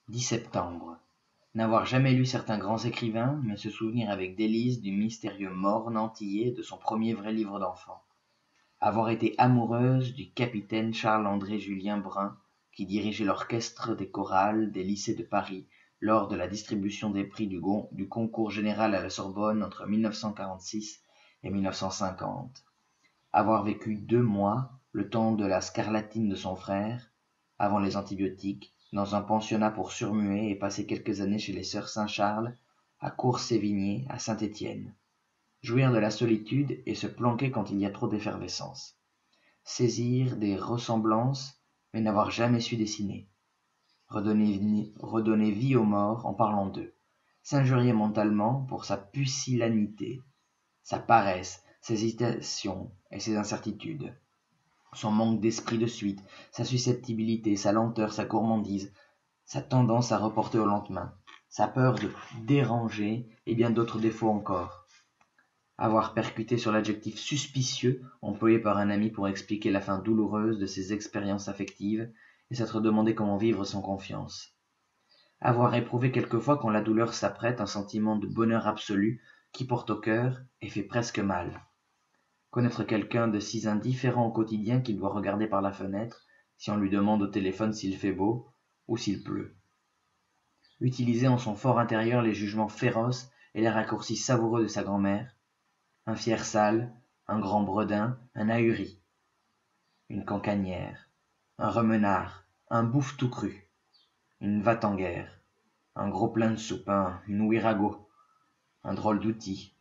10 septembre. N'avoir jamais lu certains grands écrivains, mais se souvenir avec délice du mystérieux mort nantillais de son premier vrai livre d'enfant. Avoir été amoureuse du capitaine Charles-André Julien Brun, qui dirigeait l'orchestre des chorales des lycées de Paris lors de la distribution des prix du concours général à la Sorbonne entre 1946 et 1950. Avoir vécu 2 mois, le temps de la scarlatine de son frère, avant les antibiotiques, dans un pensionnat pour surdmuer et passer quelques années chez les sœurs Saint-Charles, à Cours-Sévigné, à Saint-Étienne. Jouir de la solitude et se planquer quand il y a trop d'effervescence. Saisir des ressemblances, mais n'avoir jamais su dessiner. Redonner vie aux morts en parlant d'eux. S'injurier mentalement pour sa pusillanimité, sa paresse, ses hésitations et ses incertitudes. Son manque d'esprit de suite, sa susceptibilité, sa lenteur, sa gourmandise, sa tendance à reporter au lendemain, sa peur de déranger et bien d'autres défauts encore. Avoir percuté sur l'adjectif suspicieux employé par un ami pour expliquer la fin douloureuse de ses expériences affectives et s'être demandé comment vivre sans confiance. Avoir éprouvé quelquefois quand la douleur s'apprête un sentiment de bonheur absolu qui porte au cœur et fait presque mal. Connaître quelqu'un de si indifférent au quotidien qu'il doit regarder par la fenêtre si on lui demande au téléphone s'il fait beau ou s'il pleut. Utiliser en son fort intérieur les jugements féroces et les raccourcis savoureux de sa grand-mère, un fier sale, un grand bredin, un ahuri, une cancanière, un remenard, un bouffe tout cru, une va-t-en-guerre, un gros plein de soupe, une ouirago, un drôle d'outil,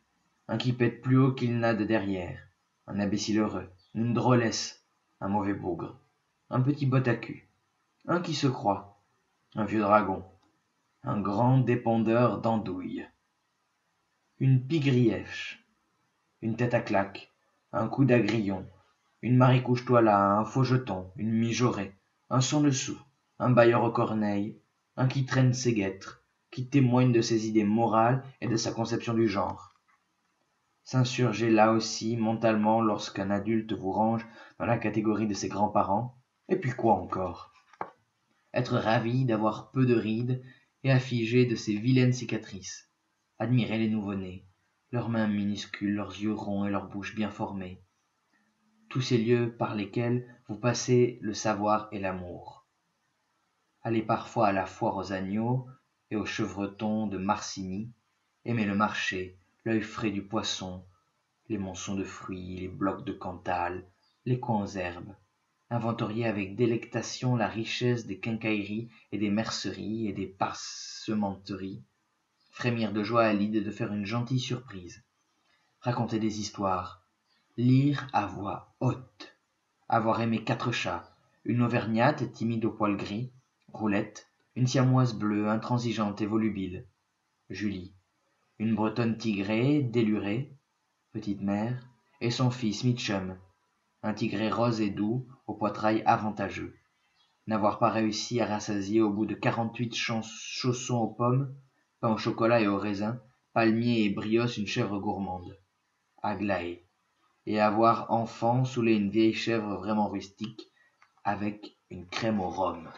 un qui pète plus haut qu'il n'a de derrière, un imbécile heureux, une drôlesse, un mauvais bougre, un petit botte à cul, un qui se croit, un vieux dragon, un grand dépendeur d'andouille, une pigrièche, une tête à claque, un coup d'agrillon, une marie-couche-toi là, un faux jeton, une mijaurée, un sans dessous, un bailleur aux corneilles, un qui traîne ses guêtres, qui témoigne de ses idées morales et de sa conception du genre. S'insurger là aussi mentalement lorsqu'un adulte vous range dans la catégorie de ses grands-parents, et puis quoi encore? Être ravi d'avoir peu de rides et affligé de ces vilaines cicatrices. Admirer les nouveau-nés, leurs mains minuscules, leurs yeux ronds et leurs bouches bien formées. Tous ces lieux par lesquels vous passez le savoir et l'amour. Aller parfois à la foire aux agneaux et aux chevretons de Marcigny, aimer le marché, l'œil frais du poisson, les monceaux de fruits, les blocs de Cantal, les coins aux herbes, inventorier avec délectation la richesse des quincailleries et des merceries et des passementeries, frémir de joie à l'idée de faire une gentille surprise, raconter des histoires, lire à voix haute, avoir aimé 4 chats, une auvergnate timide au poil gris, Roulette, une siamoise bleue intransigeante et volubile, Julie, une bretonne tigrée, délurée, petite mère, et son fils Mitchum, un tigré rose et doux, au poitrail avantageux. N'avoir pas réussi à rassasier au bout de 48 chaussons aux pommes, pain au chocolat et au raisin, palmiers et brioche une chèvre gourmande, Aglaé, et avoir enfant saoulé une vieille chèvre vraiment rustique, avec une crème au rhum.